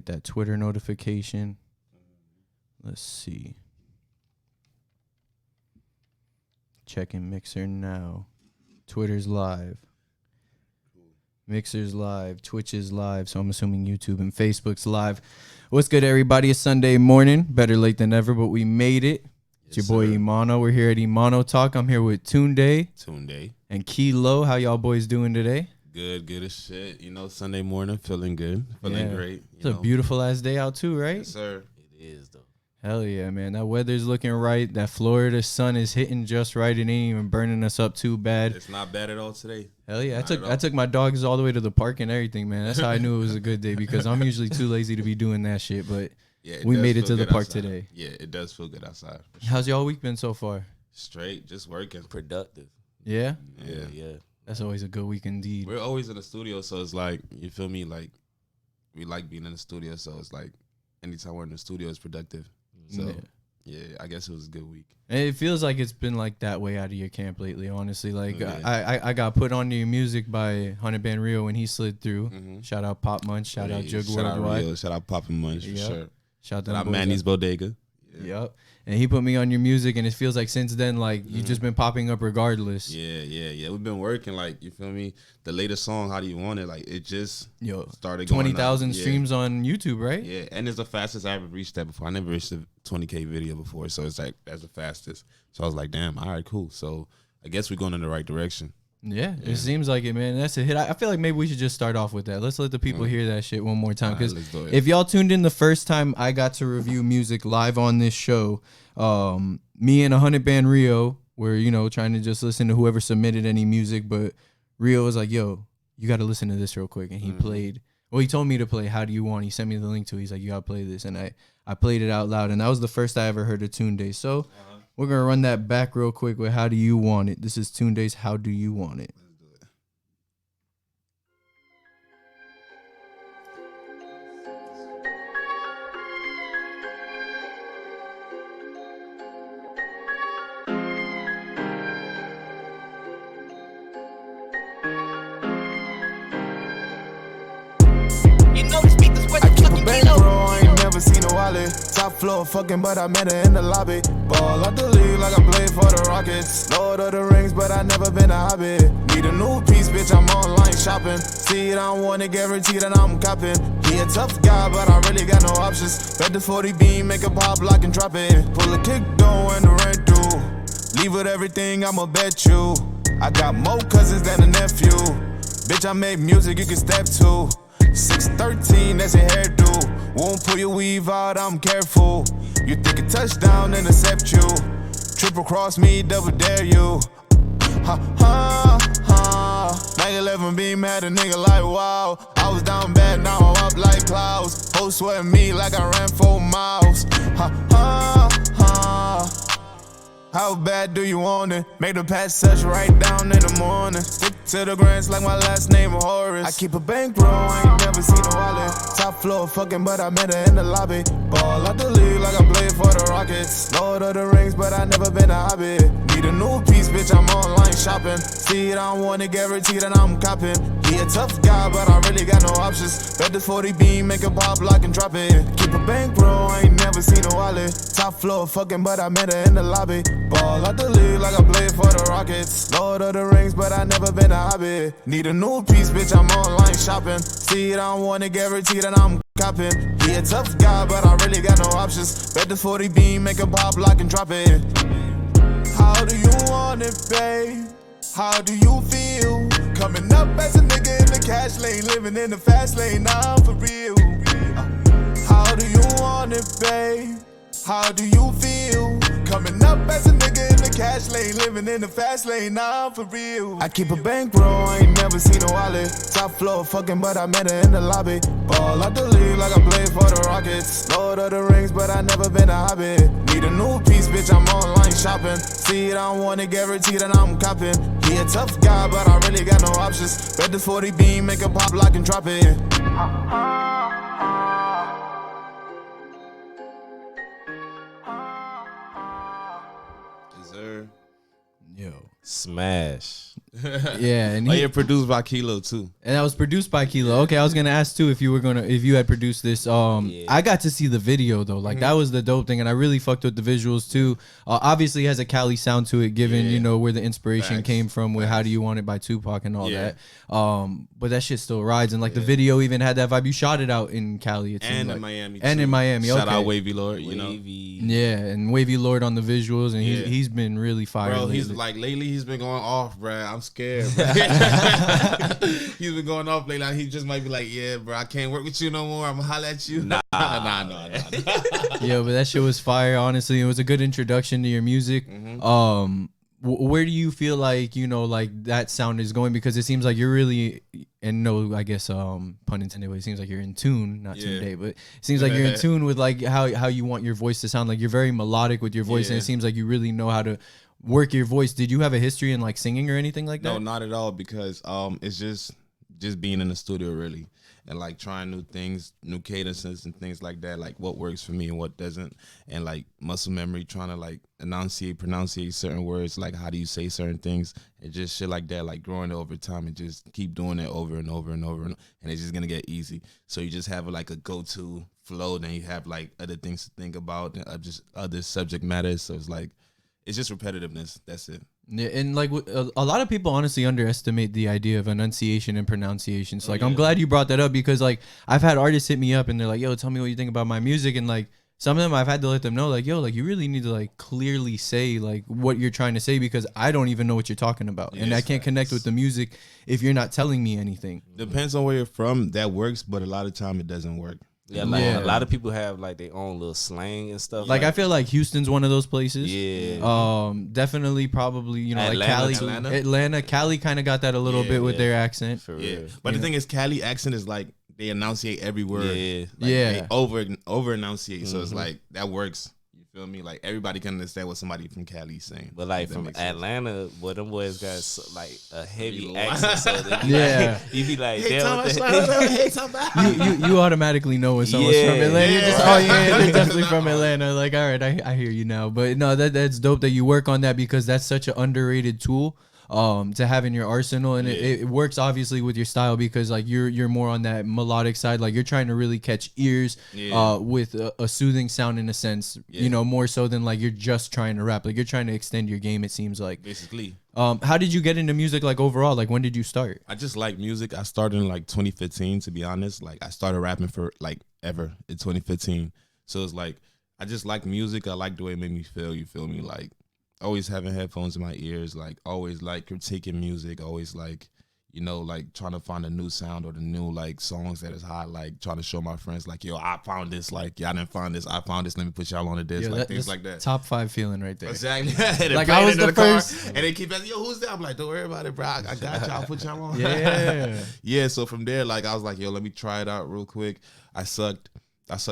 get that Twitter notification. Let's see. Checking Mixer now. Twitter's live. Mixer's live. Twitch is live. So I'm assuming YouTube and Facebook's live. What's good, everybody? It's Sunday morning. Better late than ever, but we made it. It's your boy Emano. We're here at Emano Talk. I'm here with Tund3 and KeyLow. How y'all boys doing today? Good as shit. You know, Sunday morning, feeling good, feeling great. It's a beautiful ass day out too, right? Yes, sir. It is though. Hell yeah, man. That weather's looking right. That Florida sun is hitting just right. It ain't even burning us up too bad. It's not bad at all today. Hell yeah. I took my dogs all the way to the park and everything, man. That's how I knew it was a good day because I'm usually too lazy to be doing that shit. But yeah, we made it to the park outside today. Yeah, it does feel good outside. Sure. How's y'all week been so far? Straight, just working. Productive. Yeah? Yeah. That's always a good week indeed. We're always in the studio, so it's like, you feel me? Like, we like being in the studio, so it's like anytime we're in the studio, it's productive. So, yeah, I guess it was a good week. And it feels like it's been like that way out of your camp lately, honestly. Like, I got put onto your music by Tund3 Band when he slid through. Mm-hmm. Shout out Pop Munch. Shout out Jug Worldwide. Shout out Pop and Munch, for sure. Shout out Manny's Bodega. Yep. And he put me on your music, and it feels like since then, like, you've just been popping up regardless. Yeah. We've been working, like, you feel me? The latest song, How Do You Want It? Like, it just started going 20,000 streams on YouTube, right? Yeah, and it's the fastest I ever reached that before. I never reached a 20K video before, so it's like, that's the fastest. So I was like, damn, all right, cool. So I guess we're going in the right direction. Yeah, it seems like it, man. That's a hit. I feel like maybe we should just start off with that. Let's let the people hear that shit one more time. Because if y'all tuned in the first time I got to review music live on this show, me and Tund3 Band were, trying to just listen to whoever submitted any music. But Rio was like, yo, you got to listen to this real quick. And he played. Well, he told me to play How Do You Want. He sent me the link to it. He's like, you got to play this. And I played it out loud. And that was the first I ever heard of Tund3. So we're going to run that back real quick with How Do You Want It. This is Tund3's How Do You Want It. Seen a wallet, top floor fucking, but I met her in the lobby. Ball out the league like I played for the Rockets. Lord of the Rings, but I never been a hobby. Need a new piece, bitch, I'm online shopping. See it, I don't want it, guarantee that I'm copping. He a tough guy, but I really got no options. Bet the 40 beam, make a pop, lock and drop it. Pull a kick, don't when the rent due. Leave with everything, I'ma bet you. I got more cousins than a nephew. Bitch, I make music you can step to. 6'13", that's a hairdo. Won't pull your weave out, I'm careful. You think a touchdown, intercept you. Triple cross me, double dare you. Ha ha ha. 911 beam had a nigga like wow. I was down bad, now I'm up like clouds. Hoes sweating me like I ran 4 miles. Ha ha ha. How bad do you want it? Make the passage right down in the morning. Stick to the grants like my last name Horace. I keep a bankroll, I ain't never seen a wallet. Top floor fucking, but I met her in the lobby. Ball out the league like I played for the Rockets. Lord of the Rings, but I never been a hobby. Need a new piece, bitch, I'm online shopping. See it, I don't want it, guarantee that I'm copping. He a tough guy, but I really got no options. Bet the 40 beam, make a pop, lock and drop it. Keep a bankroll, I ain't never seen a wallet. Top floor fucking, but I met her in the lobby. Ball out the league like I played for the Rockets. Lord of the Rings, but I never been a hobby. Need a new piece, bitch, I'm online shopping. See it, I don't want it, guarantee that I'm copping. He a tough guy, but I really got no options. Bet the 40 beam, make a pop, lock and drop it. How do you want it, babe? How do you feel? Coming up as a nigga in the cash lane, living in the fast lane, now for real. How do you want it, babe? How do you feel? Coming up as a nigga in the cash lane, living in the fast lane, now for real. I keep a bankroll, I ain't never seen a wallet. Top floor fucking, but I met her in the lobby. Ball out the league like I played for the Rockets. Lord of the Rings, but I never been a hobby. Need a new piece, bitch, I'm online shopping. See it, I don't want it, guarantee that I'm copping. He a tough guy, but I really got no options. Bet the 40 beam, make a pop, lock and drop it. Sir. Yo. Smash. Yeah, and he produced by KeyLow too. And that was produced by KeyLow. Okay, I was gonna ask too if you had produced this. I got to see the video though. Like that was the dope thing, and I really fucked with the visuals too. Obviously, it has a Cali sound to it, given where the inspiration came from with "How Do You Want It" by Tupac and all that. But that shit still rides, and like the video even had that vibe. You shot it out in Cali, and in Miami, and in Miami. Shout out Wavy Lord, you know. Yeah, and Wavy Lord on the visuals, and he's been really fire. Bro, he's like lately he's been going off, bro. I'm scared. He's been going off lately. Like, he just might be like, yeah, bro, I can't work with you no more. I'm gonna holler at you. Nah. Yeah, but that shit was fire. Honestly, it was a good introduction to your music. Where do you feel like like that sound is going? Because it seems like you're really, and no, I guess pun intended, but it seems like you're in tune, not today, but it seems like you're in tune with like how you want your voice to sound. Like you're very melodic with your voice, and it seems like you really know how to work your voice. Did you have a history in like singing or anything like that? No, not at all, because it's just being in the studio really, and like trying new things, new cadences and things like that, like what works for me and what doesn't, and like muscle memory, trying to like pronunciate certain words, like how do you say certain things, and just shit like that, like growing over time and just keep doing it over and over and over, and it's just gonna get easy. So you just have like a go-to flow, then you have like other things to think about, and just other subject matters. So it's like, it's just repetitiveness. That's it. Yeah, and like a lot of people honestly underestimate the idea of enunciation and pronunciation. So like, I'm glad you brought that up, because like I've had artists hit me up and they're like, yo, tell me what you think about my music. And like some of them I've had to let them know like, yo, like you really need to like clearly say like what you're trying to say, because I don't even know what you're talking about. And I can't connect with the music if you're not telling me anything. Depends on where you're from. That works, but a lot of time it doesn't work. Yeah, like a lot of people have like their own little slang and stuff. Like I feel like Houston's one of those places. Yeah. Definitely, probably Atlanta, like Cali, Atlanta, Cali kind of got that a little bit with their accent. For real. But the thing is, Cali accent is like they enunciate every word. They over enunciate. So it's like that works. You feel me? Like everybody can understand what somebody from Cali is saying. But like from Atlanta, boy, them boys got like a heavy accent. So you be like, you automatically know when someone's from Atlanta. You're just, they're definitely from Atlanta. Like, all right, I hear you now. But no, that's dope that you work on that, because that's such an underrated tool to have in your arsenal, and it works obviously with your style, because like you're more on that melodic side. Like you're trying to really catch ears with a soothing sound, in a sense, more so than like you're just trying to rap. Like you're trying to extend your game, it seems like. Basically. How did you get into music, like overall? Like when did you start? I just like music. I started in like 2015, to be honest. Like I started rapping for like ever in 2015. So it's like I just like music. I like the way it made me feel. You feel me? Like always having headphones in my ears, like always like critiquing music, always like, like trying to find a new sound or the new like songs that is hot, like trying to show my friends like, yo, I found this, like y'all didn't find this, I found this, let me put y'all on to this, like things like that. Top 5 feeling right there. Exactly. Like I was the first, and they keep asking, yo, who's that? I'm like, don't worry about it, bro. I got y'all, put y'all on. Yeah. Yeah. So from there, like I was like, yo, let me try it out real quick. I sucked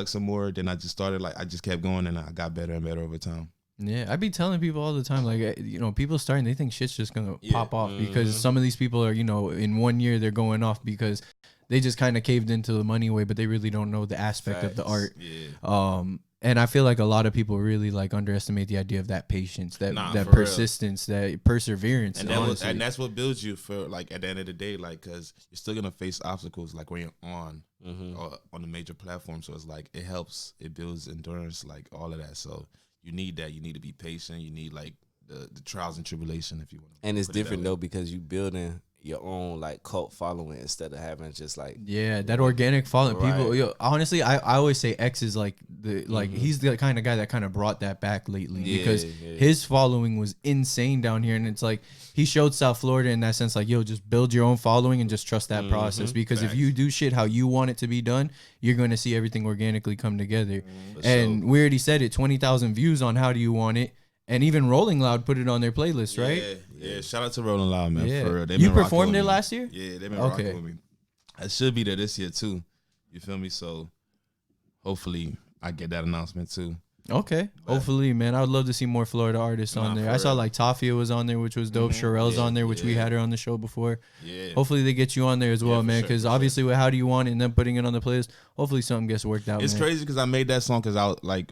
some more. Then I just started, like I just kept going, and I got better and better over time. Yeah, I be telling people all the time, like, people starting, they think shit's just gonna pop off, because some of these people are, in 1 year they're going off because they just kind of caved into the money way, but they really don't know the aspect of the art. Yeah. And I feel like a lot of people really like underestimate the idea of that patience, that persistence, real. That perseverance, and that's what builds you for like at the end of the day, like because you're still gonna face obstacles like when you're on the major platform. So it's like it builds endurance, like all of that. So you need that. You need to be patient. You need like the trials and tribulation, if you want. And it's different though, because you building your own like cult following instead of having just like that organic following. Right. People, honestly, I always say X is like he's the kind of guy that kind of brought that back lately, because his following was insane down here, and it's like he showed South Florida in that sense, like, yo, just build your own following and just trust that process, because if you do shit how you want it to be done, you're going to see everything organically come together. And we already said it, 20,000 views on How Do You Want It. And even Rolling Loud put it on their playlist, right? Yeah. Shout out to Rolling Loud, man. Yeah. For real. You performed there last year? Yeah, they've been rocking with me. I should be there this year too. You feel me? So hopefully I get that announcement too. Okay. But hopefully, man. I would love to see more Florida artists on there. I saw like Tafia was on there, which was dope. Sherelle's on there, which we had her on the show before. Yeah. Hopefully they get you on there as well, man. Because obviously with How Do You Want It and then putting it on the playlist, hopefully something gets worked out. It's crazy because I made that song because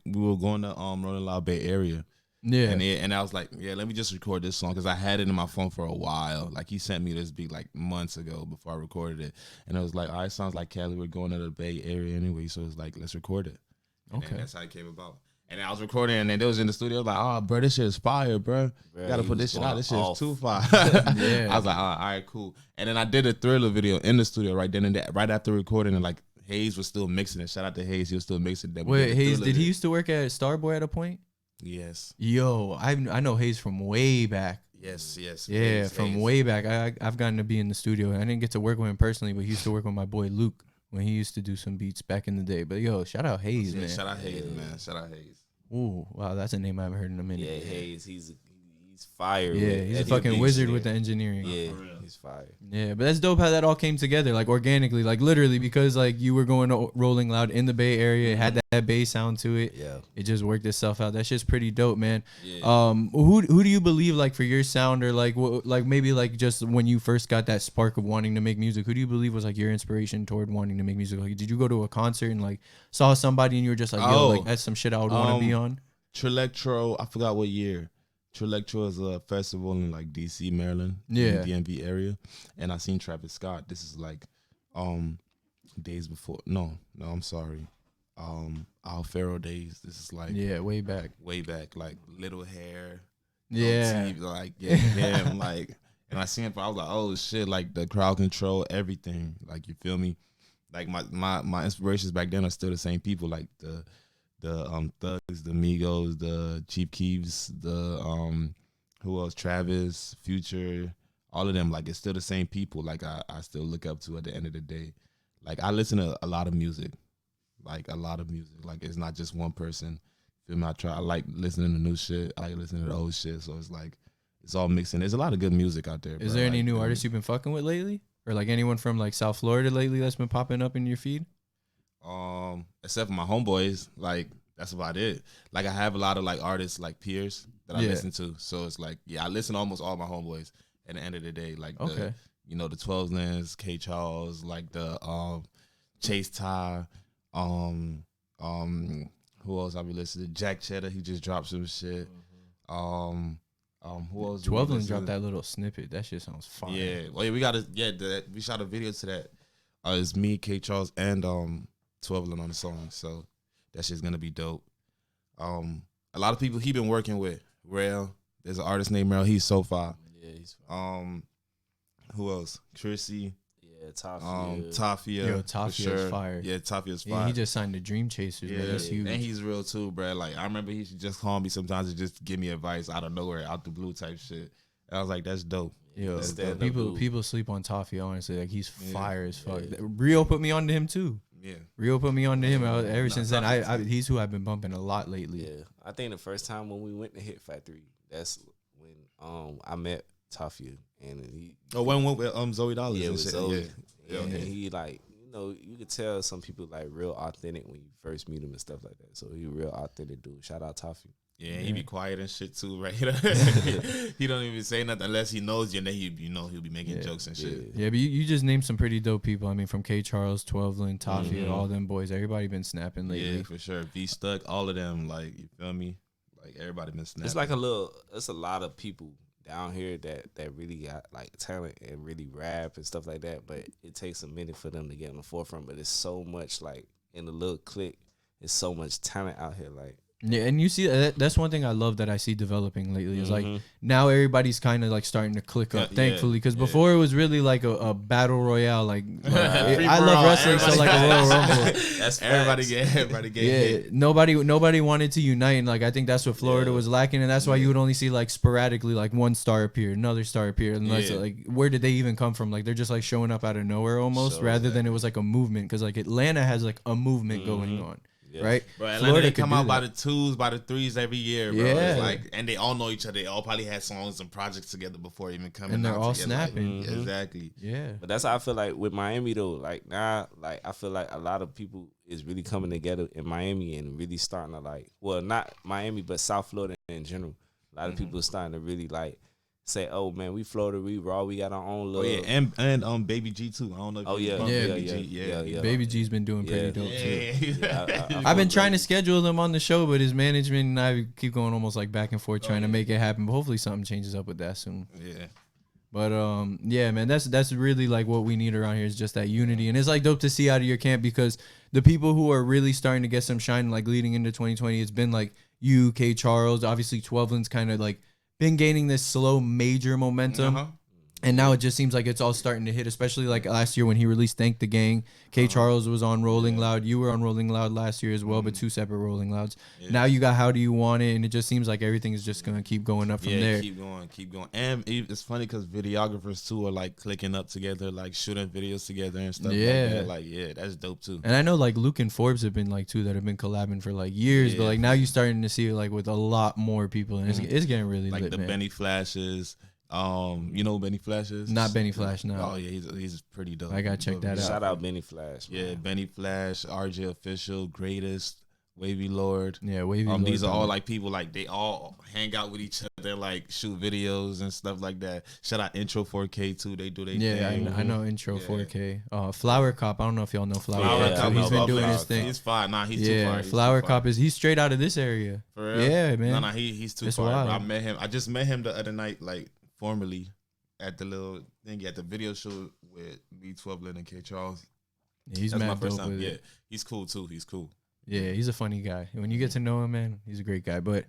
we were going to Rolling Loud Bay Area. Yeah. And I was like, yeah, let me just record this song because I had it in my phone for a while. Like he sent me this beat like months ago before I recorded it, and I was like, all right, sounds like Cali. We're going to the Bay Area anyway, so it's like let's record it. And Okay, that's how it came about. And I was recording, and then they was in the studio. I was like, oh, bro, this shit is fire, bro. You gotta put this shit out. This shit is too fire. Yeah. I was like, all right, cool. And then I did a Thriller video in the studio right then and there, right after recording, and like Hayes was still mixing it. Shout out to Hayes, he was still mixing it. Wait, Hayes, did he used to work at Starboy at a point? Yes. Yo, I know Hayes from way back. Yes. Yeah, Hayes, from Hayes. way back. I've gotten to be in the studio. I didn't get to work with him personally, but he used to work with my boy Luke when he used to do some beats back in the day. But yo, shout out Hayes, man. Shout out Hayes, man. Shout out Hayes. Ooh, wow, that's a name I haven't heard in a minute. Yeah, Hayes, he's fire. Yeah, he's a fucking wizard with the engineering. Yeah, he's fire. Yeah, but that's dope how that all came together, like organically, like literally, because like you were going to Rolling Loud in the Bay Area, it had that Bay sound to it. Yeah, it just worked itself out. That shit's pretty dope, man. Yeah. Who do you believe like for your sound, or like like maybe like just when you first got that spark of wanting to make music, who do you believe was like your inspiration toward wanting to make music? Like, did you go to a concert and like saw somebody and you were just like, yo, like that's some shit I would want to be on? Trilectro, I forgot what year. Trilectro is a festival in like DC, Maryland, yeah, in the DMV area, and I seen Travis Scott. This is like days before. No, I'm sorry. Al Faro days. This is like way back, like little hair. Yeah, teeth, like yeah, like, and I seen it. I was like, oh shit, like the crowd control, everything. Like you feel me? Like my inspirations back then are still the same people. Like the Thugs, the Migos, the Chief Keefs, the who else? Travis, Future, all of them. Like it's still the same people. Like I still look up to at the end of the day. Like I listen to a lot of music, like it's not just one person. Feel me? I like listening to new shit. I like listening to the old shit. So it's like it's all mixing. There's a lot of good music out there. Is there any new artists you've been fucking with lately, or like anyone from like South Florida lately that's been popping up in your feed? Except for my homeboys, like that's about it. Like I have a lot of like artists, like peers that I listen to. So it's like, yeah, I listen to almost all my homeboys. At the end of the day, like the 12 Lens, K Charles, like the Chase Ty, who else I be listening to? Jack Cheddar, he just dropped some shit. Who else? 12 Lens dropped that little snippet. That shit sounds fire. Yeah, well, yeah, we shot a video to that. It's me, K Charles, and 12 Lens on the song. So that shit's gonna be dope. A lot of people he been working with. Rail, there's an artist named Rail. He's so fire. Yeah, he's fire. Who else? Chrissy. Yeah, Tafia. Tafia. Yo, Tafia's fire. Yeah, Tafia's fire. Yeah, he just signed the Dream Chasers. Yeah, man. That's huge. And he's real too, bro. Like I remember he should just call me sometimes to just give me advice out of nowhere, out the blue type shit. And I was like, that's dope. Yo, that's dope. people sleep on Tafia, honestly. Like he's fire as fuck. Yeah. Rio put me onto him too. Yeah, Rio put me onto him. Ever since then, he's who I've been bumping a lot lately. Yeah, I think the first time when we went to Hit Factory, that's when I met Tafia, and he. Oh, when we went with Zoe Dollars. Yeah, and with shit. Zoe. Yeah. And he like, you could tell some people like real authentic when you first meet him and stuff like that. So he real authentic dude. Shout out Tafia. Yeah, he be quiet and shit too, right? He don't even say nothing unless he knows you, and then he'll be making jokes and shit. Yeah, but you just named some pretty dope people. I mean, from K Charles, 12 Lin, Tafia, all them boys. Everybody been snapping lately. Yeah, for sure. V Stuck, all of them. Like you feel me? Like everybody been snapping. It's like it's a lot of people down here that really got like talent and really rap and stuff like that. But it takes a minute for them to get on the forefront. But it's so much like in the little clique. It's so much talent out here. Like. Yeah, and you see that's one thing I love that I see developing lately is like now everybody's kind of like starting to click up, thankfully, because before it was really like a battle royale. Like I love wrestling, so like a Royal Rumble. That's everybody get hit. Nobody wanted to unite, and like I think that's what Florida was lacking, and that's why you would only see like sporadically like one star appear, another star appear, and like where did they even come from? Like they're just like showing up out of nowhere almost, rather than it was like a movement, because like Atlanta has like a movement going on. Yeah. Right, bro. Atlanta, they come out by the 2s, by the 3s every year, bro. Yeah, it's like, and they all know each other. They all probably had songs and projects together before even coming. And they're all together. snapping. Like, exactly. Yeah, but that's how I feel like with Miami though. Like now, like I feel like a lot of people is really coming together in Miami and really starting to like, well, not Miami, but South Florida in general. A lot of people are starting to really like say, oh man, we Florida, we raw, we got our own little. Oh yeah, and Baby G too. I don't know. If Yeah. Baby G's been doing pretty dope too. Yeah, I've been trying to schedule him on the show, but his management and I keep going almost like back and forth trying to make it happen. But hopefully something changes up with that soon. Yeah. But yeah, man, that's really like what we need around here is just that unity, and it's like dope to see out of your camp because the people who are really starting to get some shine, like leading into 2020, it's been like you, K Charles, obviously 12lin's kind of like been gaining this slow major momentum. And now it just seems like it's all starting to hit, especially like last year when he released Thank the Gang. K Charles was on Rolling Loud. You were on Rolling Loud last year as well, but 2 separate Rolling Louds. Yeah. Now you got How Do You Want It, and it just seems like everything is just going to keep going up from there. keep going. And it's funny because videographers too are like clicking up together, like shooting videos together and stuff like that. Like, that's dope too. And I know like Luke and Forbes have been like two that have been collabing for like years, but like now you're starting to see it like with a lot more people, and it's getting really like lit, the man. Benny Flashes. You know who Benny Flash is? Not Benny Flash, no. Oh yeah, he's pretty dope. I gotta check that out. Shout out Benny Flash. Man. Yeah, Benny Flash, RJ Official, Greatest, Wavy Lord. Yeah, Wavy Lord. These are all like people like they all hang out with each other, like shoot videos and stuff like that. Shout out Intro 4K too. They do their thing. I know Intro 4K. Flower Cop. I don't know if y'all know Flower Cop. Cop. He's been doing his thing. He's fine. Nah, he's too far. Flower Cop he's straight out of this area. For real? Yeah, man. No, he's too it's far. Wild. I met him. I just met him the other night, like formally. At the little thing at the video shoot with B12 and K Charles. Yeah, he's That's mad my first dope time. with Yeah, it. he's cool too. He's cool. Yeah, he's a funny guy. When you get to know him, man, he's a great guy. But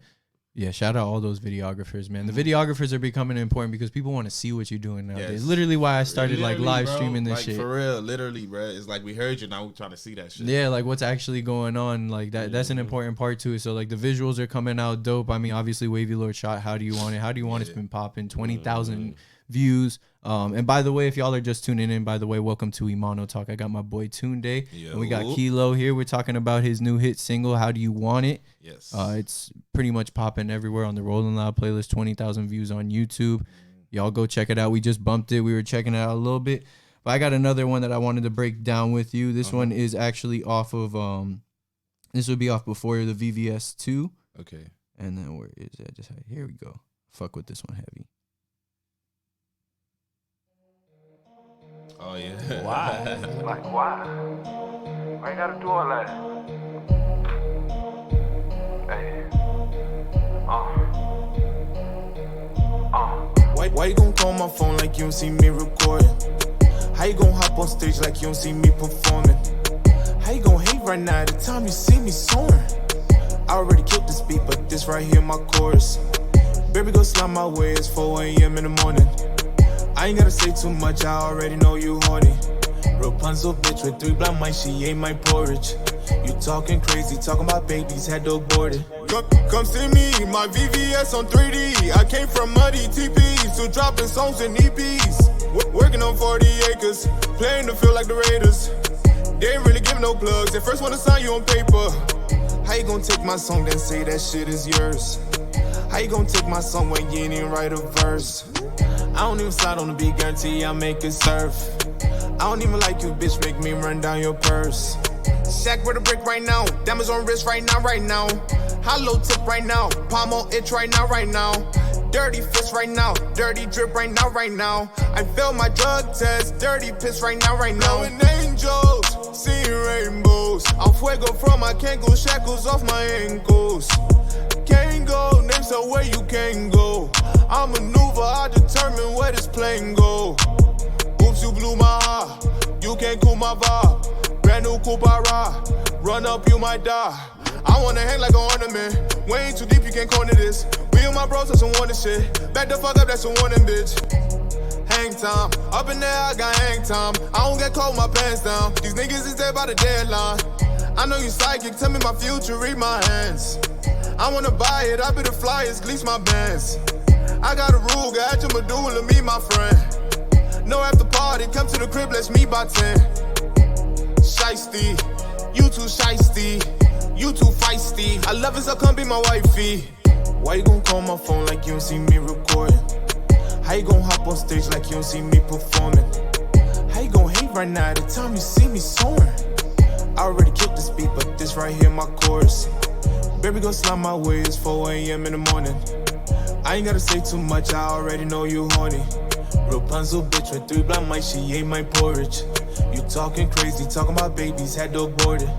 yeah, shout out all those videographers, man. The videographers are becoming important because people want to see what you're doing nowadays. Yes. Literally why I started like live bro, streaming this like, shit. For real, literally, bro. It's like we heard you, now we're trying to see that shit. Yeah, like what's actually going on. Like that's an important part too. So like the visuals are coming out dope. I mean, obviously Wavy Lord shot How Do You Want It? How Do You Want It's been popping 20,000 views. And by the way, if y'all are just tuning in, by the way, welcome to Emano Talk. I got my boy Tund3, and we got KeyLow here. We're talking about his new hit single, How Do You Want It? Yes. It's pretty much popping everywhere on the Rolling Loud playlist, 20,000 views on YouTube. Y'all go check it out. We just bumped it. We were checking it out a little bit. But I got another one that I wanted to break down with you. This one is actually off of, this would be off before the VVS 2. Okay. And then where is that? Just here we go. Fuck with this one heavy. Oh, yeah. Why? Like, why? Why you gotta do all that? Hey. Why you gon' call my phone like you don't see me recording? How you gon' hop on stage like you don't see me performing? How you gon' hate right now the time you see me soaring? I already killed this beat, but this right here my chorus. Baby, go slide my way, it's 4 a.m. in the morning. I ain't gotta say too much, I already know you horny. Rapunzel bitch with 3 blind mice, she ate my porridge. You talking crazy, talking about babies, had to abort it. Come see me, my VVS on 3D. I came from muddy TPs to dropping songs and EPs. Working on 40 acres, playing the field like the Raiders. They ain't really giving no plugs, they first wanna sign you on paper. How you gonna take my song then say that shit is yours? How you gonna take my song when you ain't even write a verse? I don't even slide on the beat, guarantee I make it surf. I don't even like you, bitch, make me run down your purse. Shack with a brick right now, diamonds on wrist right now. Hollow tip right now, palm on itch right now. Dirty fist right now, dirty drip right now. I failed my drug test, dirty piss right now. Knowing angels, seeing rainbows. I'm fuego from my Kango, shackles off my ankles. Can't go, name so where you can go. I maneuver, I determine where this plane go. Oops, you blew my heart, you can't cool my vibe. Brand new coupe I ride, run up you might die. I wanna hang like an ornament, way too deep you can't corner this. We and my bros, that's some wanted shit. Back the fuck up, that's some warning, bitch. Hang time, up in there I got hang time. I don't get cold, my pants down. These niggas is there by the deadline. I know you psychic, tell me my future, read my hands. I wanna buy it, I be the flyers, lease my bands. I got a rule, got your medulla, me my friend. No after party, come to the crib, let's meet by 10. Shiesty, you too shiesty, you too feisty. I love it, so come be my wifey. Why you gon' call my phone like you don't see me recording? How you gon' hop on stage like you don't see me performing? How you gon' hate right now the time you see me soaring? I already killed this beat, but this right here my chorus. Baby, go slide my way, it's 4 a.m. in the morning. I ain't gotta say too much, I already know you horny. Rapunzel bitch with 3 blind mice, she ate my porridge. You talking crazy, talking about babies, had to abort it.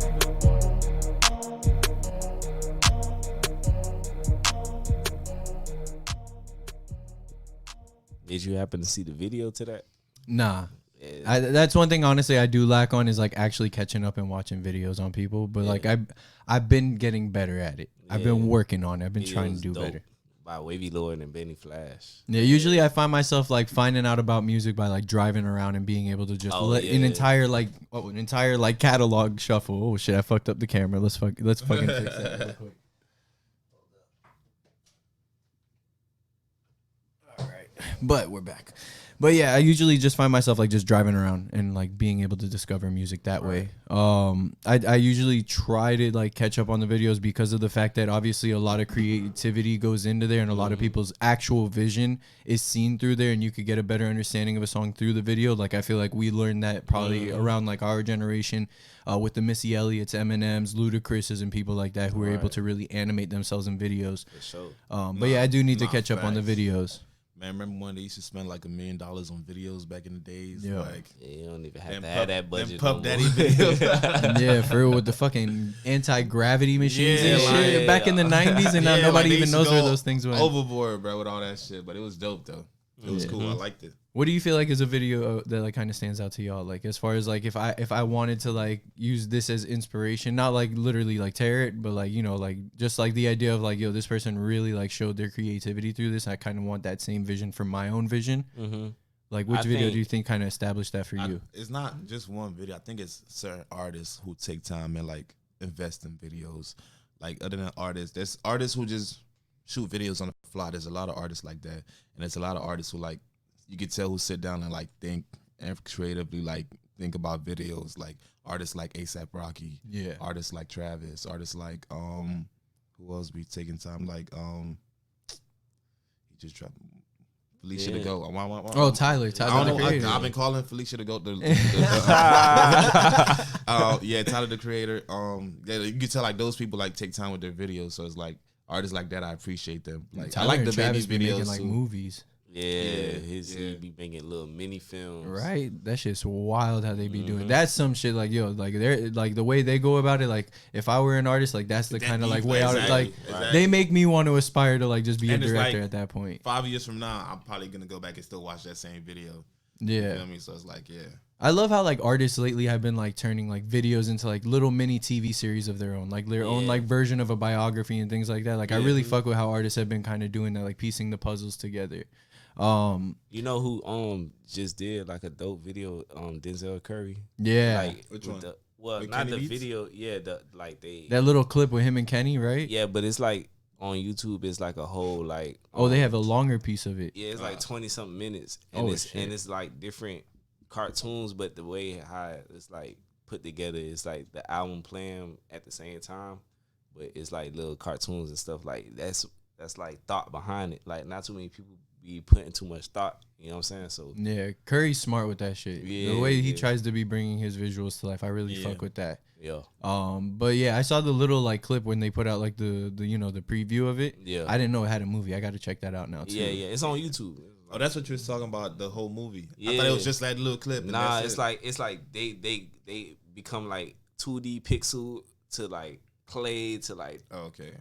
Did you happen to see the video to that? Nah. Yeah. That's one thing honestly I do lack on is like actually catching up and watching videos on people. But like I've been getting better at it. I've been working on it. I've been trying to do better. By Wavy Lord and Benny Flash. Yeah, usually I find myself like finding out about music by like driving around and being able to just let an entire catalog shuffle. Oh shit, I fucked up the camera. Let's fucking fix that real quick. All right, but we're back. But yeah, I usually just find myself like just driving around and like being able to discover music that way. I usually try to like catch up on the videos because of the fact that obviously a lot of creativity goes into there and a lot of people's actual vision is seen through there, and you could get a better understanding of a song through the video. Like I feel like we learned that probably around like our generation with the Missy Elliott's, Eminem's, Ludacris's, and people like that who were able to really animate themselves in videos. For sure. But yeah, I do need to catch up on the videos. Man, remember when they used to spend like $1 million on videos back in the days? Yeah. Like, you don't even have to have that budget. Puff Daddy videos. Yeah, for real, with the fucking anti-gravity machines and Yeah, shit like, back in the 90s, and now nobody even knows where those things went. Overboard, bro, with all that shit. But it was dope, though. It was cool. I liked it. What do you feel like is a video that like kind of stands out to y'all? Like as far as like if I wanted to like use this as inspiration, not like literally like tear it, but like, you know, like just like the idea of like, yo, this person really like showed their creativity through this. I kind of want that same vision for my own vision. Mm-hmm. Like which video do you think kind of established that for you? It's not just one video. I think it's certain artists who take time and like invest in videos. Like other than artists, there's artists who just shoot videos on the fly. There's a lot of artists like that, and there's a lot of artists who like you can tell who sit down and like think and creatively like think about videos. Like artists like A$AP Rocky, artists like Travis, artists like who else be taking time like he just dropped Felicia the Goat. Oh, Tyler the Creator. I've been calling Felicia the Goat. Tyler the Creator. You can tell like those people like take time with their videos. So it's like artists like that. I appreciate them. Like Tyler I like the Travis baby videos making, like too. movies. He be making little mini films. Right, that shit's wild how they be doing. That's some shit like yo, like they're like the way they go about it. Like if I were an artist, like that's the kind of like way out. Like they make me want to aspire to like just be a director at that point. 5 years from now, I'm probably gonna go back and still watch that same video. Yeah, you feel me? So it's like I love how like artists lately have been like turning like videos into like little mini TV series of their own, like their own like version of a biography and things like that. Like I really fuck with how artists have been kind of doing that, like piecing the puzzles together. You know who just did like a dope video Denzel Curry? Yeah. Like which one? Not Kenny the Beats? Video, that little clip with him and Kenny, right? Yeah, but it's like on YouTube it's like a whole like they have a longer piece of it. Yeah, it's like 20 something minutes. And it's like different cartoons, but the way how it's like put together is like the album playing at the same time, but it's like little cartoons and stuff like that's like thought behind it. Like not too many people be putting too much thought, you know what I'm saying? So yeah, Curry's smart with that shit. Yeah, the way he tries to be bringing his visuals to life, I really fuck with that. Yeah. But yeah, I saw the little like clip when they put out like the you know the preview of it. Yeah. I didn't know it had a movie. I got to check that out now too. Yeah, it's on YouTube. Oh, that's what you was talking about, the whole movie. Yeah. I thought it was just that little clip. Nah, it's like they become like 2D pixel to like clay to like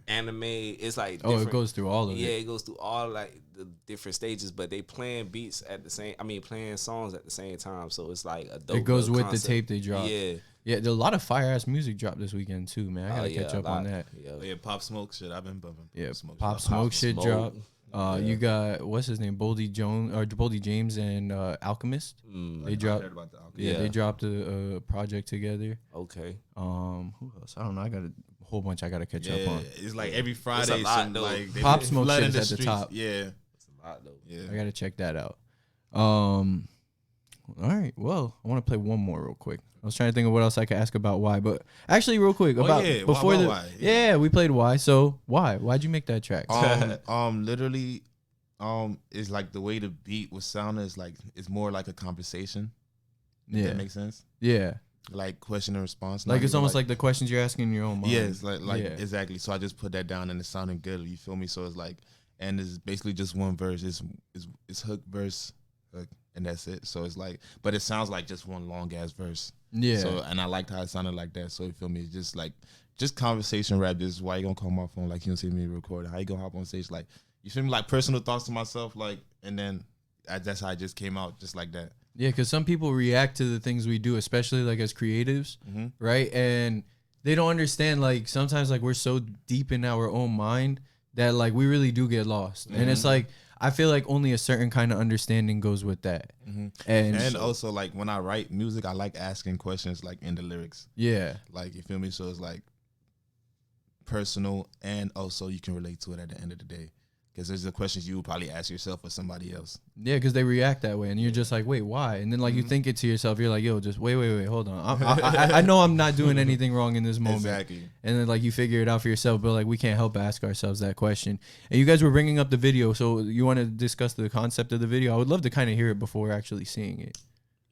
anime. It's like it goes through all of it. Yeah, it goes through all like the different stages, but they playing beats at the same. I mean, playing songs at the same time. So it's like a dope. It goes with concept. The tape they drop. Yeah. There's a lot of fire ass music dropped this weekend too, man. I gotta catch up on that. Yeah, Pop Smoke shit. I've been bumping. Pop Smoke shit dropped. You got what's his name, Boldy James and Alchemist. They dropped. They dropped a project together. Okay. Who else? I don't know. I got a whole bunch I gotta catch up on. It's like every Friday. Like Pop Smoke shit is at the top. Yeah. It's a lot though. Yeah. I gotta check that out. All right. Well, I want to play one more real quick. I was trying to think of what else I could ask about why, but actually, real quick before why? Yeah, we played why. So why'd you make that track? Literally, it's like the way the beat was sounding is like it's more like a conversation. If that makes sense. Yeah. Like question and response. Like it's almost like the questions you're asking in your own mind. Yeah, it's like exactly. So I just put that down and it sounded good. You feel me? So it's like and it's basically just one verse. It's hook, verse, hook, and that's it. So it's like, but it sounds like just one long ass verse. Yeah. So, and I liked how it sounded like that. So you feel me? It's just like, just conversation rap. Just why you gonna call my phone like you don't see me recording? How you gonna hop on stage? Like, you feel me? Like personal thoughts to myself. Like, and then that's how it just came out, just like that. Yeah, because some people react to the things we do, especially like as creatives, right? And they don't understand, like, sometimes like we're so deep in our own mind that like we really do get lost. And it's like, I feel like only a certain kind of understanding goes with that. And also, like, when I write music, I like asking questions like in the lyrics. Yeah. Like, you feel me? So it's like personal, and also you can relate to it at the end of the day. Because there's the questions you would probably ask yourself or somebody else. Yeah, because they react that way, and you're just like, wait, why? And then like you think it to yourself, you're like, yo, just wait, hold on. I know I'm not doing anything wrong in this moment. Exactly. And then like you figure it out for yourself, but like we can't help but ask ourselves that question. And you guys were bringing up the video, so you want to discuss the concept of the video? I would love to kind of hear it before actually seeing it.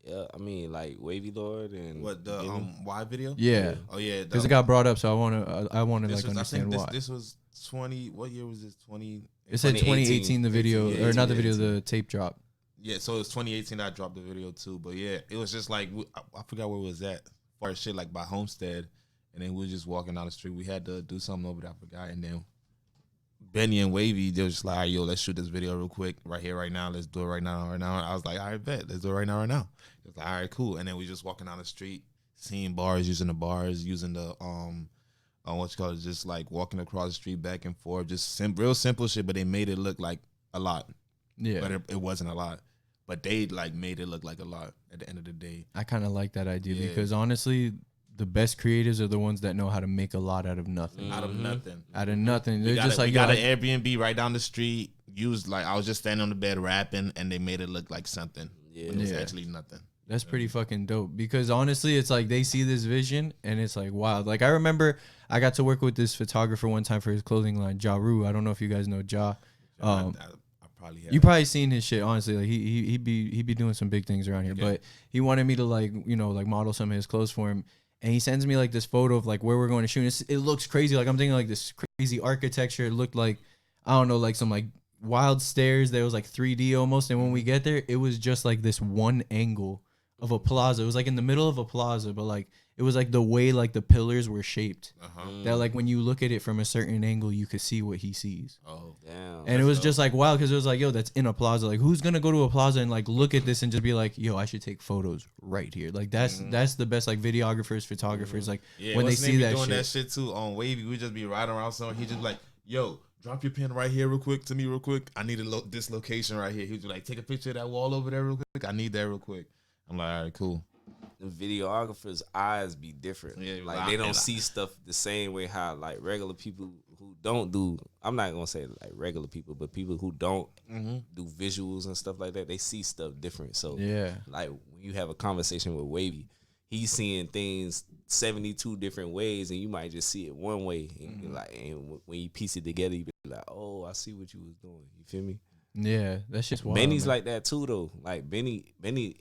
Yeah, I mean, like Wavy Lord and What, the Y video? Yeah. Oh yeah. Because it got brought up, so I want to like was, understand why. This was 20. What year was this? 20. It said 2018, the video, 18, or not the video, 18. the tape drop. Yeah, so it was 2018 I dropped the video too. But yeah, it was just like, I forgot where it was at. Far shit like by Homestead. And then we were just walking down the street. We had to do something over there, I forgot. And then Benny and Wavy, they were just like, all right, yo, let's shoot this video real quick. Right here, right now. Let's do it right now. And I was like, all right, bet. Let's do it right now. It was like, all right, cool. And then we just walking down the street, seeing bars, using the bars, using the what you call it, just like walking across the street back and forth, just real simple shit, but they made it look like a lot. Yeah. But it wasn't a lot. But they like made it look like a lot at the end of the day. I kind of like that idea because honestly, the best creatives are the ones that know how to make a lot out of nothing. Out of nothing. Out of nothing. They're just like, we got an Airbnb right down the street. Used like, I was just standing on the bed rapping, and they made it look like something. Yeah, it was actually nothing. That's pretty fucking dope because honestly, it's like they see this vision and it's like wild. Like I remember I got to work with this photographer one time for his clothing line, Ja Rue. I don't know if you guys know Ja. I probably have. You probably seen his shit. Honestly, like he be doing some big things around here. But he wanted me to like like model some of his clothes for him, and he sends me like this photo of like where we're going to shoot. It looks crazy. Like I'm thinking like this crazy architecture. It looked like I don't know, like some like wild stairs that was like 3D almost. And when we get there, it was just like this one angle of a plaza. It was like in the middle of a plaza, but like it was like the way like the pillars were shaped that like when you look at it from a certain angle you could see what he sees. Oh damn. And it was just like wow, because it was like, yo, that's in a plaza. Like who's gonna go to a plaza and like look at this and just be like, yo, I should take photos right here. Like that's the best like videographers, photographers, like when they see that doing shit. that shit too on Wavy, we just be riding around somewhere. He just be like, yo, drop your pen right here real quick to me real quick. I need this location right here. He'd be like, take a picture of that wall over there real quick. I need that real quick. I'm like, all right, cool. The videographers' eyes be different. Yeah, like they don't see stuff the same way how like regular people who don't do. I'm not gonna say like regular people, but people who don't do visuals and stuff like that, they see stuff different. So yeah, like when you have a conversation with Wavy, he's seeing things 72 different ways, and you might just see it one way. And like, and when you piece it together, you be like, oh, I see what you was doing. You feel me? Yeah, that's just wild. Benny's like that too, though. Like Benny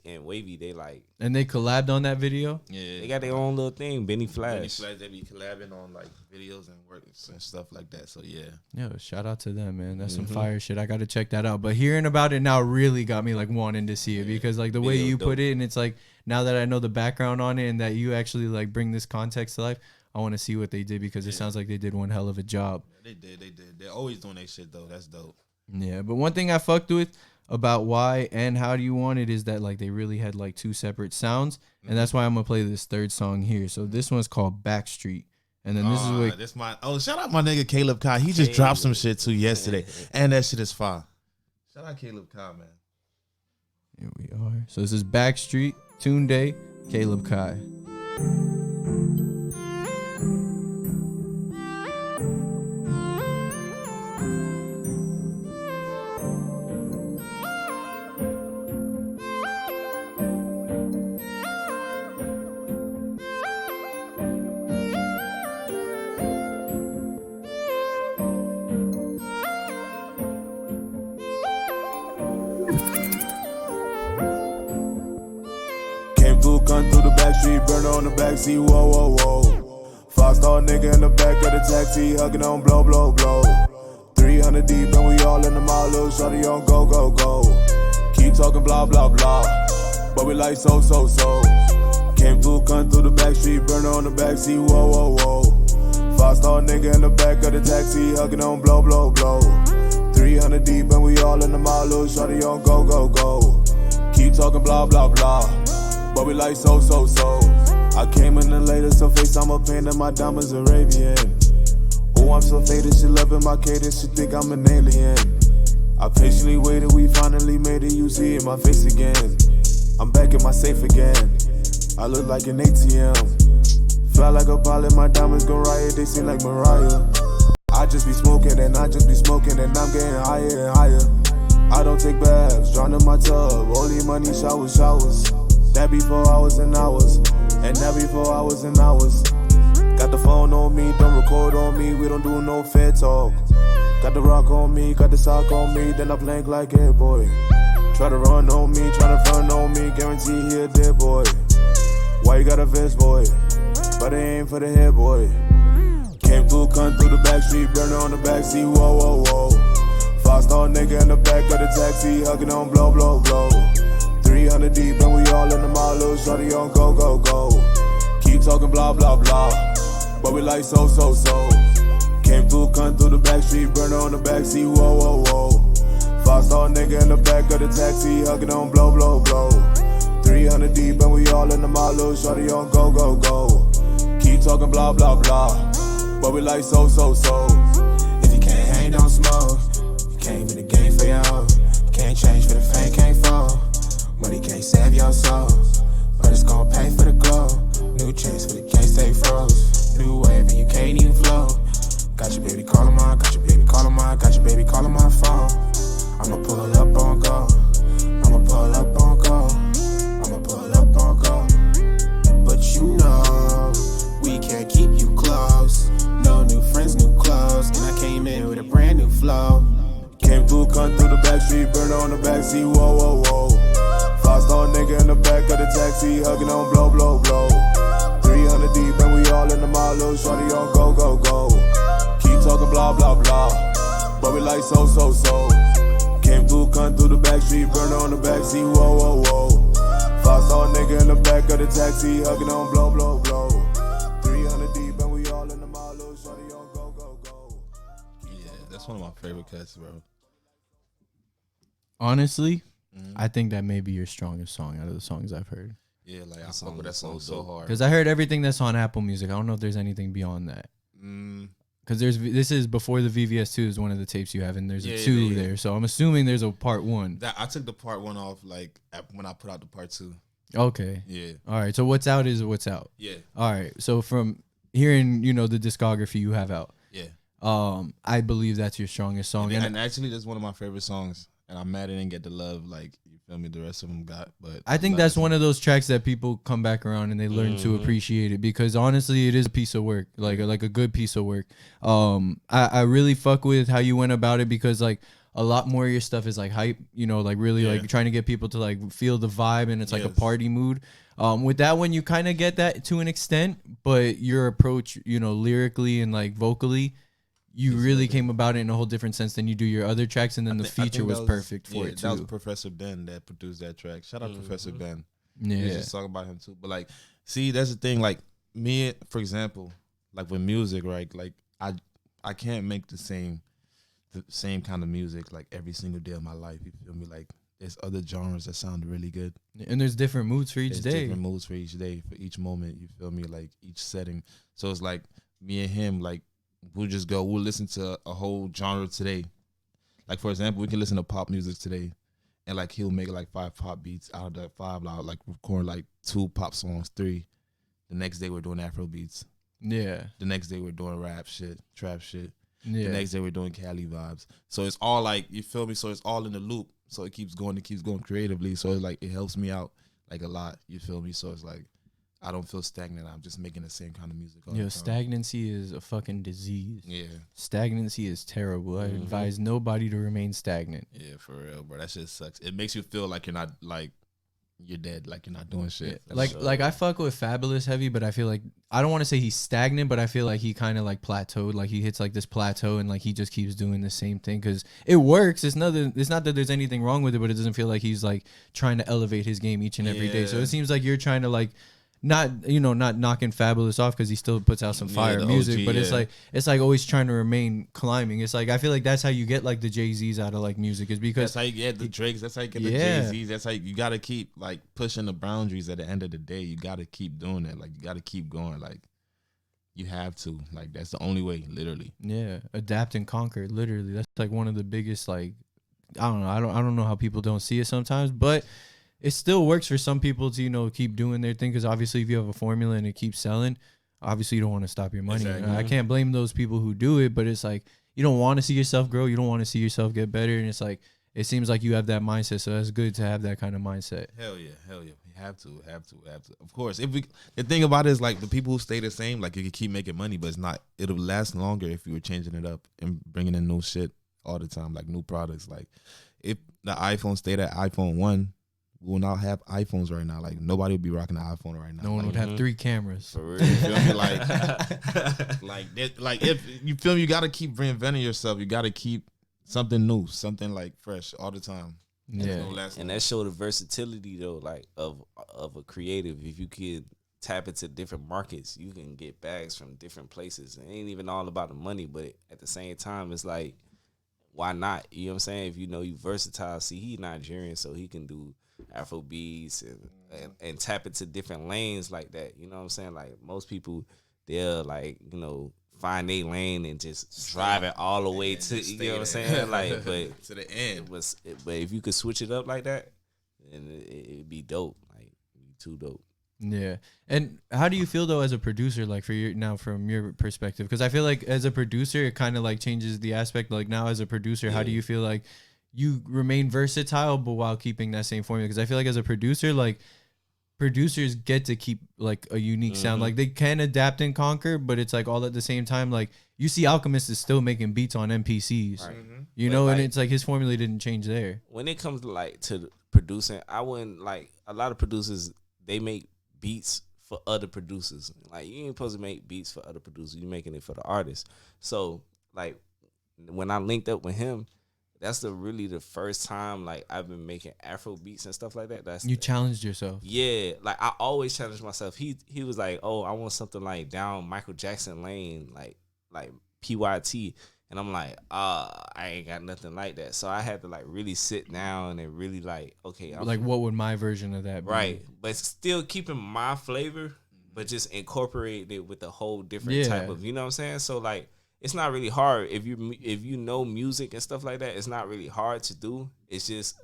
and Wavy, they like, and they collabed on that video. Yeah, they got their own little thing. Benny Flash, they be collabing on like videos and works and stuff like that. So yeah, shout out to them, man. That's some fire shit. I got to check that out. But hearing about it now really got me like wanting to see it because like the way you put it, and it's like now that I know the background on it and that you actually like bring this context to life, I want to see what they did because it sounds like they did one hell of a job. They did. They're always doing that shit though. That's dope. Yeah, but one thing I fucked with about Why and How Do You Want It is that like they really had like two separate sounds, and that's why I'm gonna play this third song here. So this one's called Backstreet, and then this is what shout out my nigga Caleb Kai. He just dropped some shit too yesterday, and that shit is fire. Shout out Caleb Kai, man. Here we are. So this is Backstreet, Tund3, Caleb Kai. Gun through the backstreet, burner on the backseat, whoa, whoa, whoa. 5-star nigga in the back of the taxi, hugging on blow, blow, blow. 300 300 deep and we all in the mall. Little shorty on go, go, go. Keep talking blah, blah, blah. But we like so. Came through, come through the back street, burner on the backseat, whoa. 5-star nigga in the back of the taxi, hugging on blow. 300 deep and we all in the mall. Little shorty on go, go, go. Keep talking blah, blah, blah. But we like so. I came in the latest, so face I'm a pain and my diamonds Arabian. Oh, I'm so faded, she loving my cadence, she think I'm an alien. I patiently waited, we finally made it, you see in my face again. I'm back in my safe again. I look like an ATM. Fly like a pilot, my diamonds gon' riot, they seem like Mariah. I just be smoking and I'm getting higher and higher. I don't take baths, drown in my tub, only money showers. That be for hours and hours, and that be for hours and hours. Got the phone on me, don't record on me, we don't do no fair talk. Got the rock on me, got the sock on me, then I blank like a boy. Try to run on me, try to front on me, guarantee he a dead boy. Why you got a vest, boy? But it ain't for the head, boy. Came through, come through the back street, burner on the backseat, whoa. 5-star nigga in the back of the taxi, hugging on blow. 300 deep and we all in the mall, little shorty on go, go, go. Keep talking blah, blah, blah, but we like so. Came through, come through the back street, burner on the backseat, whoa. 5-star nigga in the back of the taxi, hugging on blow. 300 deep and we all in the mall, little shorty on go, go, go. Keep talking blah, blah, blah, but we like so. If you can't hang, don't smoke. You came in the game for your. Can't change for the fame, can't fall. Money can't save your soul, but it's gon' pay for the glow. New chase, but it can't stay froze. New wave and you can't even flow. Got your baby calling mine, got your baby calling mine, got your baby calling my phone. I'ma pull up on go. I'ma pull up on go. I'ma pull up on go. But you know, we can't keep you close. No new friends, new clothes, and I came in with a brand new flow. Came through, come through the back street, burner on the backseat, whoa. 5-star nigga in the back of the taxi, hugging on blow. 300 deep and we all in the mall, little shorty on go, go, go. Keep talking blah, blah, blah, but we like so. Came through, come through the back street, burner on the backseat, whoa. 5-star nigga in the back of the taxi, hugging on blow. 300 deep and we all in the mall, little shorty on go, go, go. Yeah, that's one of my favorite cuts, bro. Honestly, I think that may be your strongest song out of the songs I've heard. Yeah, like I fuck with that song so hard. Because I heard everything that's on Apple Music. I don't know if there's anything beyond that. Because this is before the VVS2 is one of the tapes you have, and there's a 2 there. So I'm assuming there's a part 1. That I took the part 1 off like when I put out the part 2. Okay. Yeah. All right. So what's out is what's out. Yeah. All right. So from hearing, the discography you have out. Yeah. I believe that's your strongest song. And actually, that's one of my favorite songs. And I'm mad I didn't get the love like you feel me. The rest of them got, but I think that's one of those tracks that people come back around and they learn to appreciate it, because honestly, it is a piece of work, like a good piece of work. I really fuck with how you went about it, because like a lot more of your stuff is like hype, like really like trying to get people to like feel the vibe, and it's like a party mood. With that one, you kind of get that to an extent, but your approach, lyrically and like vocally, you really came about it in a whole different sense than you do your other tracks, and then the feature was perfect for it too. That was Professor Ben that produced that track. Shout out Professor Ben. Yeah, just talk about him too. But like, see, that's the thing. Like me, for example, like with music, right? Like I can't make the same kind of music like every single day of my life. You feel me? Like there's other genres that sound really good, and there's different moods for each day. Different moods for each day, for each moment. You feel me? Like each setting. So it's like me and him, like. We'll listen to a whole genre today. Like, for example, we can listen to pop music today, and, like, he'll make, like, 5 pop beats out of that 5, like, record, like, 2 pop songs, 3. The next day, we're doing Afro beats. Yeah. The next day, we're doing rap shit, trap shit. Yeah. The next day, we're doing Cali vibes. So it's all, like, you feel me? So it's all in the loop. So it keeps going creatively. So, it's, like, it helps me out, like, a lot. You feel me? So it's, like, I don't feel stagnant. I'm just making the same kind of music all the time. Stagnancy is a fucking disease. Yeah. Stagnancy is terrible. I advise nobody to remain stagnant. Yeah, for real, bro. That shit sucks. It makes you feel like you're not, like, you're dead. Like you're not doing shit. Like I fuck with Fabulous heavy, but I feel like I don't want to say he's stagnant, but I feel like he kind of like plateaued. Like he hits like this plateau, and like he just keeps doing the same thing because it works. It's not that there's anything wrong with it, but it doesn't feel like he's like trying to elevate his game each and every day. So it seems like you're trying to like. Not knocking Fabulous off because he still puts out some fire music, OG, but it's like always trying to remain climbing. It's like I feel like that's how you get like the Jay-Z's out of like music is because that's how you get the Drakes. That's how you get the Jay-Z's. That's how you gotta keep like pushing the boundaries. At the end of the day, you gotta keep doing that. Like you gotta keep going. Like you have to. Like that's the only way. Literally. Yeah, adapt and conquer. Literally, that's like one of the biggest. Like I don't know. I don't know how people don't see it sometimes, but. It still works for some people to, keep doing their thing because obviously if you have a formula and it keeps selling, obviously you don't want to stop your money. Exactly. I can't blame those people who do it, but it's like you don't want to see yourself grow. You don't want to see yourself get better. And it's like it seems like you have that mindset. So that's good to have that kind of mindset. Hell yeah. You have to. Of course. The thing about it is like the people who stay the same, like you can keep making money, but it'll last longer if you were changing it up and bringing in new shit all the time, like new products. Like if the iPhone stayed at iPhone 1, we will not have iPhones right now. Like nobody would be rocking the iPhone right now. No one would have 3 cameras. For real, you feel me? Like if you feel me, you gotta keep reinventing yourself. You gotta keep something new, something like fresh all the time. Yeah, and that show the versatility though, like of a creative. If you could tap into different markets, you can get bags from different places. It ain't even all about the money, but at the same time, it's like, why not? You know what I'm saying? If you versatile. See, he Nigerian, so he can do Afro beats and tap into different lanes like that. You know what I'm saying? Like most people, they'll like find their lane and just drive it all the way to you know what I'm saying? Like, but to the end. But if you could switch it up like that, then it'd be dope. Like, it'd be too dope. Yeah. And how do you feel though as a producer, like from your perspective? Because I feel like as a producer, it kind of like changes the aspect. Like now as a producer, how do you feel like you remain versatile, but while keeping that same formula? Because I feel like as a producer, like producers get to keep like a unique sound. Like they can adapt and conquer, but it's like all at the same time. Like you see Alchemist is still making beats on MPCs, Right. and it's like his formula didn't change there. When it comes to producing, I wouldn't like a lot of producers, they make beats for other producers. Like you ain't supposed to make beats for other producers. You're making it for the artist. So like when I linked up with him, that's really the first time like I've been making Afro beats and stuff like that. You challenged yourself. Yeah, like I always challenge myself. He was like, "Oh, I want something like down Michael Jackson lane, like PYT," and I'm like, I ain't got nothing like that. So I had to like really sit down and really like, okay, what would my version of that be? Right, but still keeping my flavor, but just incorporate it with a whole different type of, you know what I'm saying? So like, it's not really hard if you know music and stuff like that. It's not really hard to do. It's just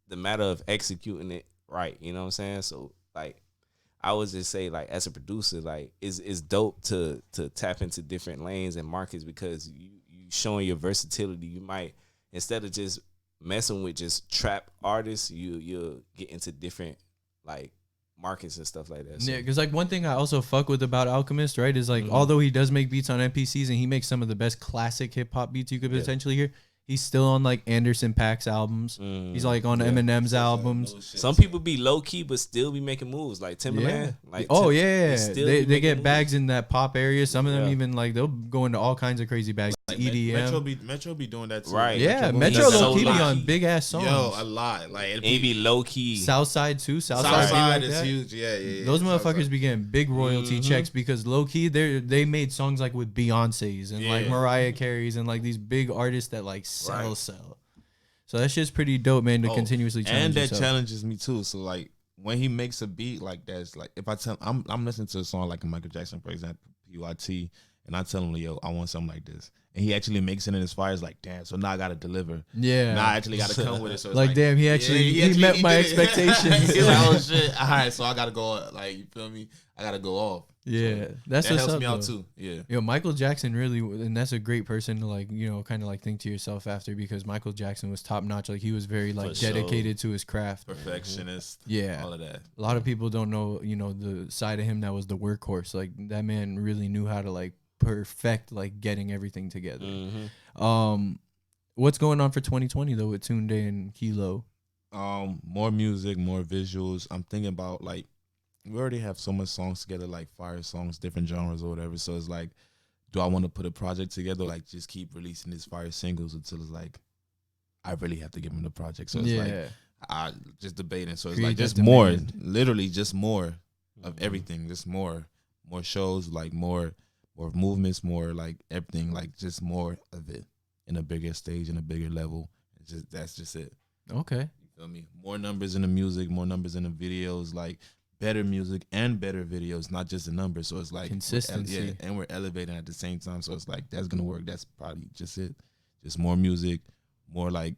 the matter of executing it right. You know what I'm saying? So like, I would just say like as a producer, like it's dope to tap into different lanes and markets because you showing your versatility. You might, instead of just messing with just trap artists, you'll get into different like markets and stuff like that. So. Yeah, because like one thing I also fuck with about Alchemist, right, is like although he does make beats on MPCs and he makes some of the best classic hip hop beats you could potentially hear, he's still on like Anderson .Paak's albums. He's like on Eminem's albums. Some people be low key but still be making moves like Timbaland. Like they get bags in that pop area. Some of them even like they'll go into all kinds of crazy bags. Like EDM. Metro be doing that too. Right. Yeah, Metro low key be on big ass songs. Yo, a lot. Like it be low key. Southside too. Southside is huge. Yeah. Those motherfuckers be getting big royalty checks because low key they made songs like with Beyonce's and like Mariah Carey's and like these big artists that like sell. So that shit's pretty dope, man. To continuously challenge and that yourself. challenges me too. So like when he makes a beat like that's like if I tell I'm listening to a song like a Michael Jackson, for example, PYT, and I tell him, yo, I want something like this. And he actually makes it in his fire. It's like, damn, so now I got to deliver. Yeah. Now I actually got to come with it. So it's like, damn, he met my expectations. He's like, oh, shit. All right, so I got to go, like, you feel me? I got to go off. Yeah. So that helps me out, too. Yeah. Yo, Michael Jackson really, and that's a great person to, like, kind of, like, think to yourself after because Michael Jackson was top-notch. Like, he was very, like, dedicated to his craft. Perfectionist. Yeah. All of that. A lot of people don't know, the side of him that was the workhorse. Like, that man really knew how to, like, perfect like getting everything together. What's going on for 2020 though with Tund3 and KeyLow? More music, more visuals. I'm thinking about like we already have so much songs together, like fire songs, different genres or whatever. So it's like, do I want to put a project together, or like just keep releasing these fire singles until it's like I really have to give them the project. So it's like I just debating. So it's like just more, literally just more of everything, just more shows, like more movements, more like everything, like just more of it in a bigger stage and a bigger level. It's just that's just it. Okay. You feel me? More numbers in the music, more numbers in the videos, like better music and better videos, not just the numbers. So it's like consistency. And we're elevating at the same time. So it's like that's gonna work. That's probably just it. Just more music, more like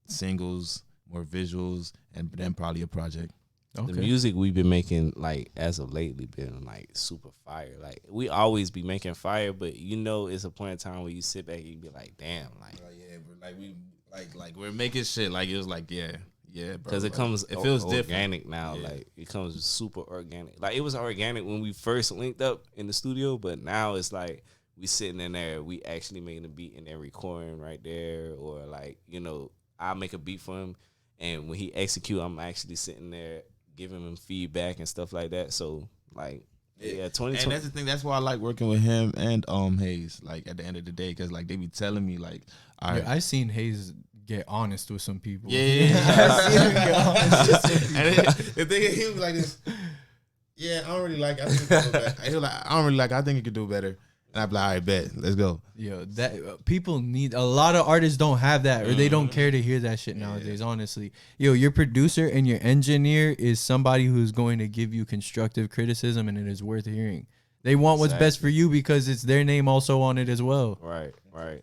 singles, more visuals, and then probably a project. Okay. The music we've been making, like, as of lately, been like super fire. Like, we always be making fire, but you know, it's a point in time where you sit back and you be like, damn, like, we're making shit. Like, it was like, yeah, bro. Because it comes, it feels organic different now. Yeah. Like, it comes super organic. Like, it was organic when we first linked up in the studio, but now it's like we sitting in there, we actually making a beat and then recording right there, or like, you know, I'll make a beat for him, and when he execute, I'm actually sitting there giving him feedback and stuff like that. So like, yeah, 2020. And that's the thing. That's why I like working with him and Hayes. Like at the end of the day, because like they be telling me like, I seen Hayes get honest with some people. Yeah. I seen him get honest with some people. And the thing is, he was like this. Yeah, I don't really like. I think it could do better. He was like, I don't really like. I think it could do better. And I'd be like, all right, bet, let's go. Yo, that people need, a lot of artists don't have that, or they don't care to hear that shit nowadays, honestly. Yo, your producer and your engineer is somebody who's going to give you constructive criticism, and it is worth hearing. They want what's best for you because it's their name also on it as well. Right.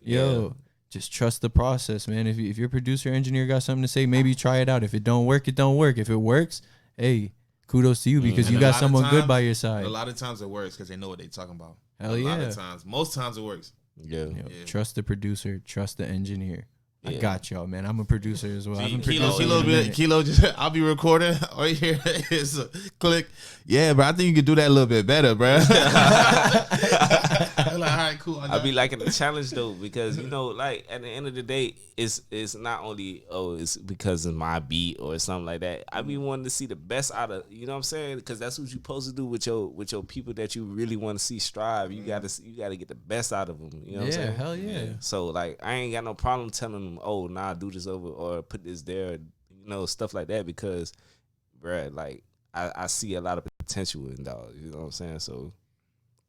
Yo, just trust the process, man. If your producer or engineer got something to say, maybe try it out. If it don't work, it don't work. If it works, hey, kudos to you because you got someone good by your side. A lot of times it works because they know what they're talking about. Hell yeah. A lot of times. Most times it works. Yeah. Trust the producer. Trust the engineer. I got y'all, man. I'm a producer as well. Keylow, I'll be recording. All you hear is a click. Yeah, but I think you could do that a little bit better, bro. I'm like, all right, cool. I'll be liking the challenge though, because you know, like at the end of the day, it's not only it's because of my beat or something like that. I be wanting to see the best out of, you know what I'm saying? Because that's what you're supposed to do with your people that you really want to see strive. You gotta get the best out of them. You know what I'm saying? Hell yeah. So like, I ain't got no problem telling them, oh, nah, do this over or put this there, you know, stuff like that, because, bruh, like I see a lot of potential in dogs. You know what I'm saying? So.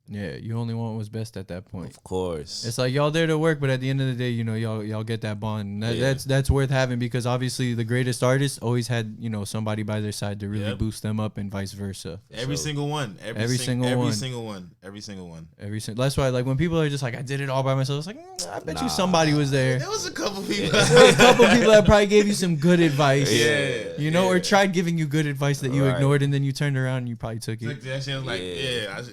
Yeah, you only want what's best at that point. Of course. It's like y'all there to work, but at the end of the day, you know, y'all get that bond. That's worth having, because obviously the greatest artists always had, you know, somebody by their side to really boost them up, and vice versa. Every single one. Every single one. That's why, like, when people are just like, I did it all by myself, it's like, I bet you somebody was there. There was a couple people. There was a couple people that probably gave you some good advice. You know, or tried giving you good advice that you ignored, and then you turned around and you probably took it. That shit, I was like,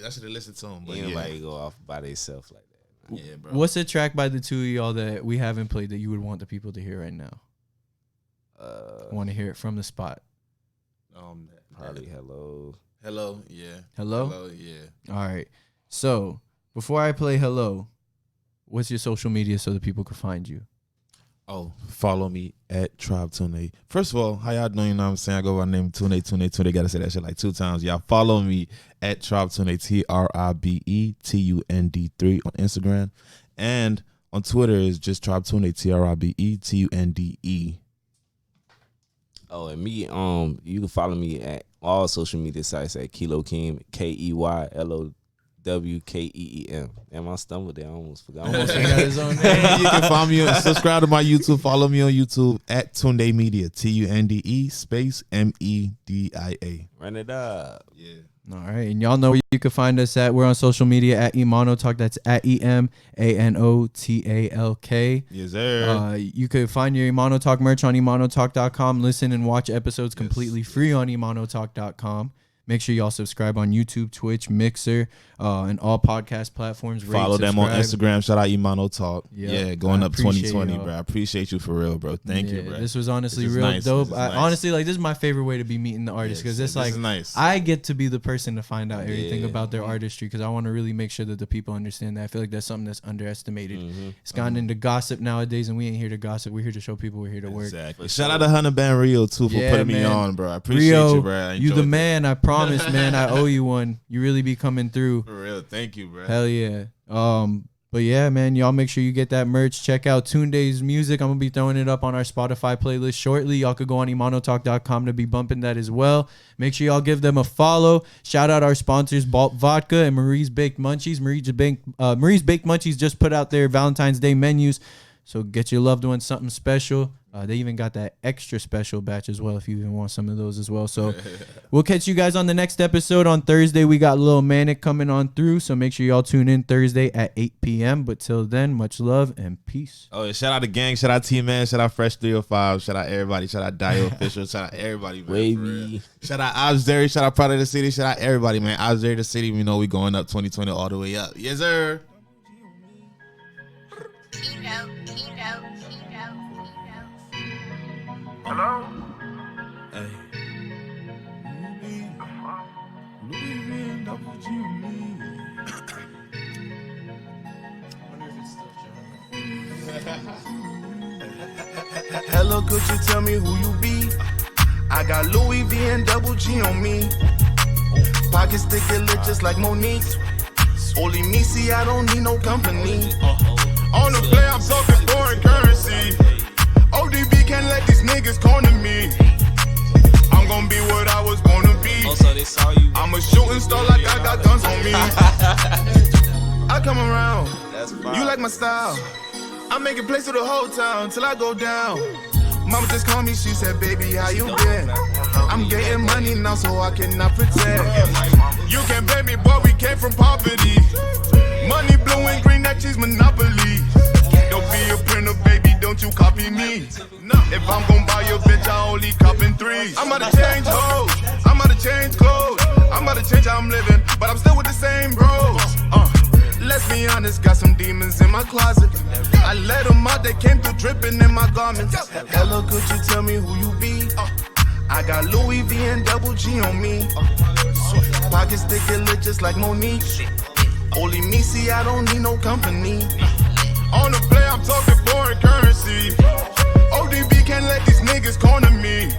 I should have listened to him. But anybody go off by themselves like that. Yeah, bro. What's a track by the two of y'all that we haven't played that you would want the people to hear right now? I want to hear it from the spot. Probably Hello. Hello, yeah. Hello? Hello, yeah. All right. So, before I play Hello, what's your social media so that people can find you? Oh, follow me at Tund3. First of all, how y'all doing? You know what I'm saying? I go by the name Tund3. Gotta say that shit like 2 times. Y'all follow me at Tund3, TRIBETUND3 on Instagram. And on Twitter is just Tund3, TRIBETUNDE. Oh, and me, you can follow me at all social media sites at KeyLow Keem, KEYLOWKEEM. Damn, I stumbled there. I almost forgot his own name. And you can find me, subscribe to my YouTube, follow me on YouTube at Tunde Media, TUNDE space MEDIA. Run it up. Yeah. All right, and y'all know where you can find us at. We're on social media at Emano Talk. That's at EMANOTALK. Yes, sir. You could find your Emano Talk merch on EmanoTalk.com. Listen and watch episodes completely free on EmanoTalk.com. Make sure y'all subscribe on YouTube, Twitch, Mixer, and all podcast platforms. Follow them on Instagram. Shout out Emano Talk. Yeah, going up 2020, bro. I appreciate you for real, bro. Thank you, bro. This was honestly real dope. Honestly, like, this is my favorite way to be meeting the artists, because it's like I get to be the person to find out everything about their artistry, because I want to really make sure that the people understand that. I feel like that's something that's underestimated. It's gotten into gossip nowadays, and we ain't here to gossip. We're here to show people we're here to work. Exactly. Shout out to Hunter Band Rio too for putting me on, bro. I appreciate Rio, you, bro. You the man. I promise, man. I owe you one. You really be coming through. For real. Thank you, bro. Hell yeah. But yeah, man, y'all make sure you get that merch. Check out Tund3's music. I'm gonna be throwing it up on our Spotify playlist shortly. Y'all could go on emanotalk.com to be bumping that as well. Make sure y'all give them a follow. Shout out our sponsors, Balt Vodka and Marie's Baked Munchies. Marie's Baked Munchies just put out their Valentine's Day menus, so get your loved one something special. They even got that extra special batch as well if you even want some of those as well. So we'll catch you guys on the next episode on Thursday. We got Lil Manic coming on through, so make sure y'all tune in Thursday at 8 p.m. But till then, much love and peace. Oh, yeah, shout out the gang. Shout out T-Man. Shout out Fresh 305. Shout out everybody. Shout out Dio Official. Shout out everybody, man. Wavy. Shout out Osbury. Shout out Pride of the City. Shout out everybody, man. Osbury the city. We know we going up 2020 all the way up. Yes, sir. Hello? Hey. Hello, could you tell me who you be? I got Louis V and double G on me. Pockets thick and lit just like Monique. Only me, see, I don't need no company. On the play, I'm talking foreign currency. ODB can't let these niggas corner me. I'm gonna be what I was born to be. Also, they saw you. I'm a shooting star like I got guns on me. I come around, you like my style. I make it place to the whole town till I go down. Mama just called me, she said, baby, how you been? I'm getting money now, so I cannot pretend. You can't blame me, boy, we came from poverty. Money blue and green, that cheese monopoly. Don't be a printer, baby, don't you copy me. If I'm gon' buy your bitch, I only copping threes. I'm about to change hoes, I'm about to change clothes. I'm about to change how I'm living, but I'm still with the same bros. Let's be honest, got some demons in my closet. I let them out, they came through dripping in my garments. Hello, could you tell me who you be? I got Louis V and double G on me. Pockets thick and lit just like Monique. Only me, see, I don't need no company. On the play, I'm talking foreign currency. ODB can't let these niggas corner me.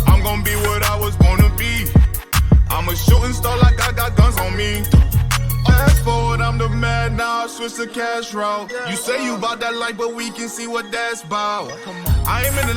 I'm gonna be what I was born to be. I'm a shooting star like I got guns on me. Fast forward, I'm the man now, I switch the cash route. You say you bout that life, but we can see what that's about. I am in the